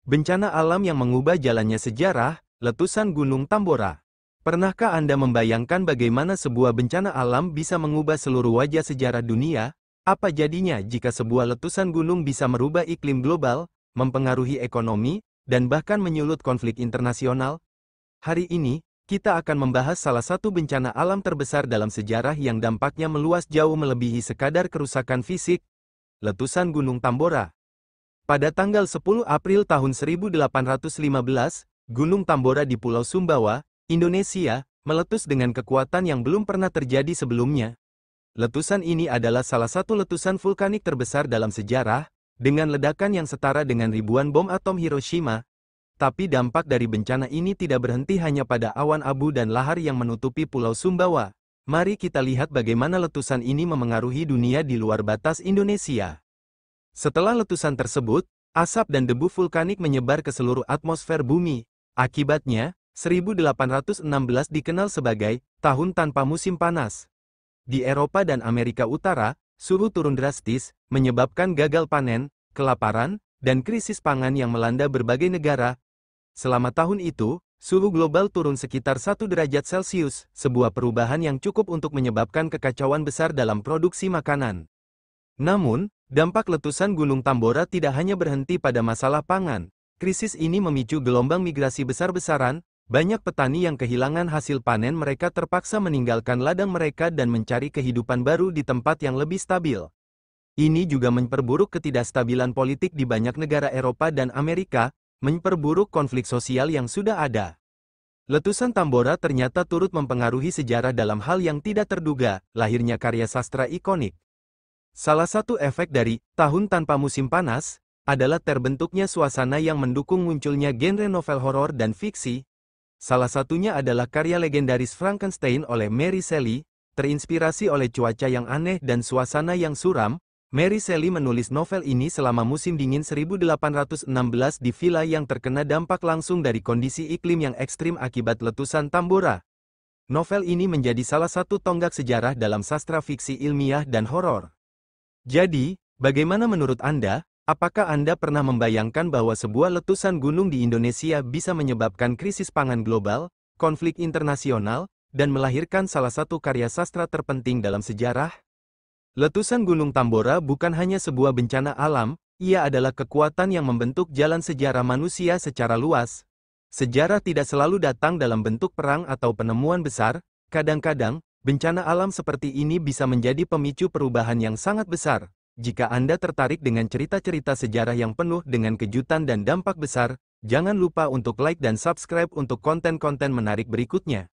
Bencana alam yang mengubah jalannya sejarah, letusan Gunung Tambora. Pernahkah Anda membayangkan bagaimana sebuah bencana alam bisa mengubah seluruh wajah sejarah dunia? Apa jadinya jika sebuah letusan gunung bisa merubah iklim global, mempengaruhi ekonomi, dan bahkan menyulut konflik internasional? Hari ini, kita akan membahas salah satu bencana alam terbesar dalam sejarah yang dampaknya meluas jauh melebihi sekadar kerusakan fisik, letusan Gunung Tambora. Pada tanggal 10 April tahun 1815, Gunung Tambora di Pulau Sumbawa, Indonesia, meletus dengan kekuatan yang belum pernah terjadi sebelumnya. Letusan ini adalah salah satu letusan vulkanik terbesar dalam sejarah, dengan ledakan yang setara dengan ribuan bom atom Hiroshima. Tapi dampak dari bencana ini tidak berhenti hanya pada awan abu dan lahar yang menutupi Pulau Sumbawa. Mari kita lihat bagaimana letusan ini memengaruhi dunia di luar batas Indonesia. Setelah letusan tersebut, asap dan debu vulkanik menyebar ke seluruh atmosfer bumi. Akibatnya, 1816 dikenal sebagai tahun tanpa musim panas. Di Eropa dan Amerika Utara, suhu turun drastis, menyebabkan gagal panen, kelaparan, dan krisis pangan yang melanda berbagai negara. Selama tahun itu, suhu global turun sekitar 1 derajat Celcius, sebuah perubahan yang cukup untuk menyebabkan kekacauan besar dalam produksi makanan. Namun, dampak letusan Gunung Tambora tidak hanya berhenti pada masalah pangan. Krisis ini memicu gelombang migrasi besar-besaran, banyak petani yang kehilangan hasil panen mereka terpaksa meninggalkan ladang mereka dan mencari kehidupan baru di tempat yang lebih stabil. Ini juga memperburuk ketidakstabilan politik di banyak negara Eropa dan Amerika, memperburuk konflik sosial yang sudah ada. Letusan Tambora ternyata turut mempengaruhi sejarah dalam hal yang tidak terduga, lahirnya karya sastra ikonik. Salah satu efek dari tahun tanpa musim panas adalah terbentuknya suasana yang mendukung munculnya genre novel horor dan fiksi. Salah satunya adalah karya legendaris Frankenstein oleh Mary Shelley, terinspirasi oleh cuaca yang aneh dan suasana yang suram. Mary Shelley menulis novel ini selama musim dingin 1816 di villa yang terkena dampak langsung dari kondisi iklim yang ekstrim akibat letusan Tambora. Novel ini menjadi salah satu tonggak sejarah dalam sastra fiksi ilmiah dan horor. Jadi, bagaimana menurut Anda? Apakah Anda pernah membayangkan bahwa sebuah letusan gunung di Indonesia bisa menyebabkan krisis pangan global, konflik internasional, dan melahirkan salah satu karya sastra terpenting dalam sejarah? Letusan Gunung Tambora bukan hanya sebuah bencana alam, ia adalah kekuatan yang membentuk jalan sejarah manusia secara luas. Sejarah tidak selalu datang dalam bentuk perang atau penemuan besar, kadang-kadang, bencana alam seperti ini bisa menjadi pemicu perubahan yang sangat besar. Jika Anda tertarik dengan cerita-cerita sejarah yang penuh dengan kejutan dan dampak besar, jangan lupa untuk like dan subscribe untuk konten-konten menarik berikutnya.